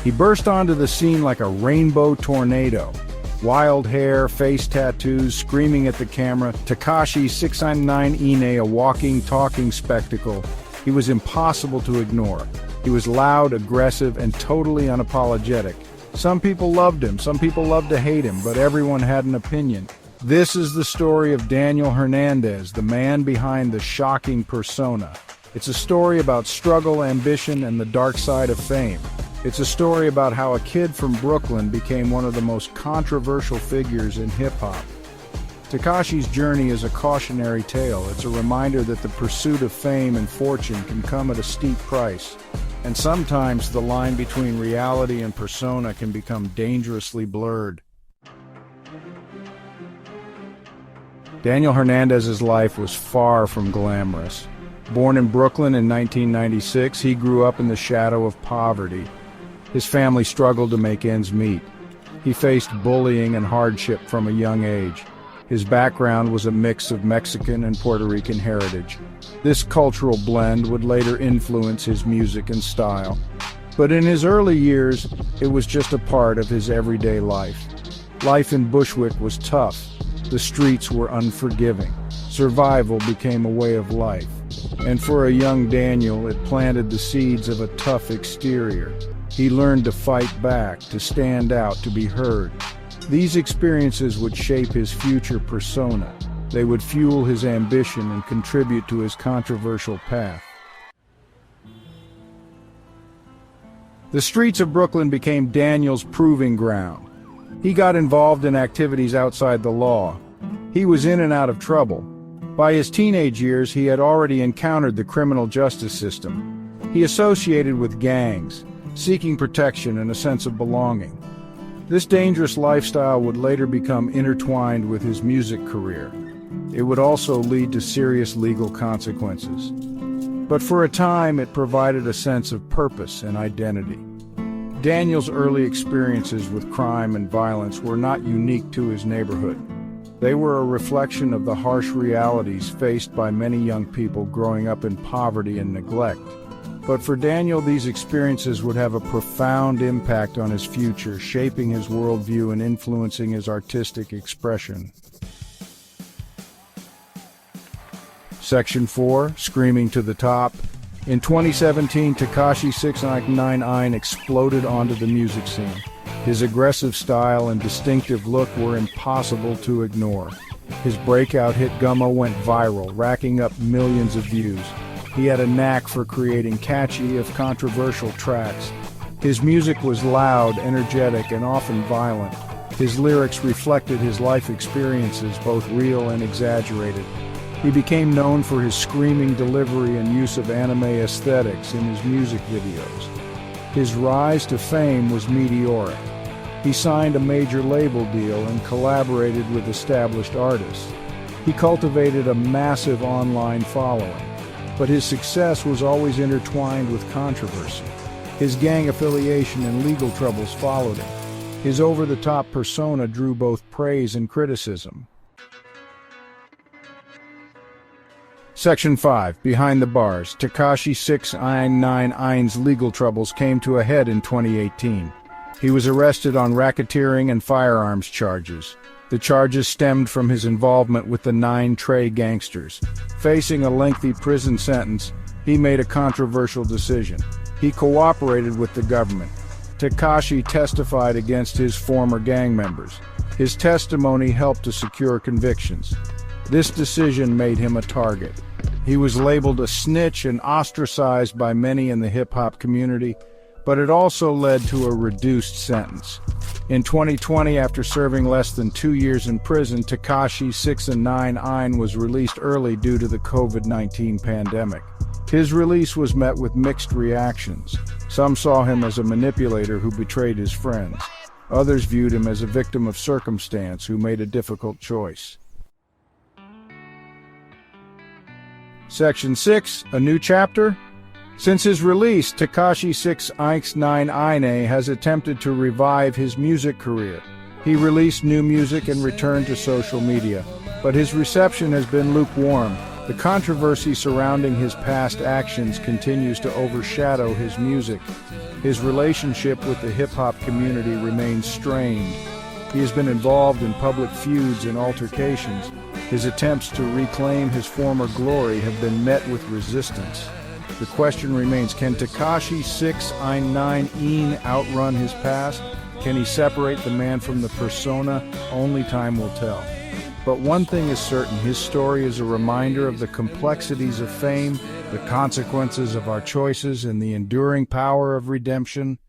He burst onto the scene like a rainbow tornado. Wild hair, face tattoos, screaming at the camera, Tekashi 6ix9ine, a walking, talking spectacle. He was impossible to ignore. He was loud, aggressive, and totally unapologetic. Some people loved him, some people loved to hate him, but everyone had an opinion. This is the story of Daniel Hernandez, the man behind the shocking persona. It's a story about struggle, ambition, and the dark side of fame. It's a story about how a kid from Brooklyn became one of the most controversial figures in hip-hop. Tekashi's journey is a cautionary tale. It's a reminder that the pursuit of fame and fortune can come at a steep price. And sometimes the line between reality and persona can become dangerously blurred. Daniel Hernandez's life was far from glamorous. Born in Brooklyn in 1996, he grew up in the shadow of poverty. His family struggled to make ends meet. He faced bullying and hardship from a young age. His background was a mix of Mexican and Puerto Rican heritage. This cultural blend would later influence his music and style. But in his early years, it was just a part of his everyday life. Life in Bushwick was tough. The streets were unforgiving. Survival became a way of life. And for a young Daniel, it planted the seeds of a tough exterior. He learned to fight back, to stand out, to be heard. These experiences would shape his future persona. They would fuel his ambition and contribute to his controversial path. The streets of Brooklyn became Daniel's proving ground. He got involved in activities outside the law. He was in and out of trouble. By his teenage years, he had already encountered the criminal justice system. He associated with gangs, seeking protection and a sense of belonging. This dangerous lifestyle would later become intertwined with his music career. It would also lead to serious legal consequences. But for a time, it provided a sense of purpose and identity. Daniel's early experiences with crime and violence were not unique to his neighborhood. They were a reflection of the harsh realities faced by many young people growing up in poverty and neglect. But for Daniel, these experiences would have a profound impact on his future, shaping his worldview and influencing his artistic expression. Section 4, Screaming to the Top. In 2017, Tekashi 6ix9ine exploded onto the music scene. His aggressive style and distinctive look were impossible to ignore. His breakout hit Gummo went viral, racking up millions of views. He had a knack for creating catchy, if controversial, tracks. His music was loud, energetic, and often violent. His lyrics reflected his life experiences, both real and exaggerated. He became known for his screaming delivery and use of anime aesthetics in his music videos. His rise to fame was meteoric. He signed a major label deal and collaborated with established artists. He cultivated a massive online following. But his success was always intertwined with controversy. His gang affiliation and legal troubles followed him. His over-the-top persona drew both praise and criticism. Section 5, Behind the Bars. Tekashi 6ix9ine's legal troubles came to a head in 2018. He was arrested on racketeering and firearms charges. The charges stemmed from his involvement with the 9 Trey gangsters. Facing a lengthy prison sentence, he made a controversial decision. He cooperated with the government. Tekashi testified against his former gang members. His testimony helped to secure convictions. This decision made him a target. He was labeled a snitch and ostracized by many in the hip-hop community, but it also led to a reduced sentence. In 2020, after serving less than 2 years in prison, Tekashi 6ix9ine was released early due to the COVID-19 pandemic. His release was met with mixed reactions. Some saw him as a manipulator who betrayed his friends. Others viewed him as a victim of circumstance who made a difficult choice. Section 6, A New Chapter. Since his release, Tekashi 6ix9ine has attempted to revive his music career. He released new music and returned to social media, but his reception has been lukewarm. The controversy surrounding his past actions continues to overshadow his music. His relationship with the hip-hop community remains strained. He has been involved in public feuds and altercations. His attempts to reclaim his former glory have been met with resistance. The question remains, can Tekashi 6ix9ine outrun his past? Can he separate the man from the persona? Only time will tell. But one thing is certain, his story is a reminder of the complexities of fame, the consequences of our choices, and the enduring power of redemption.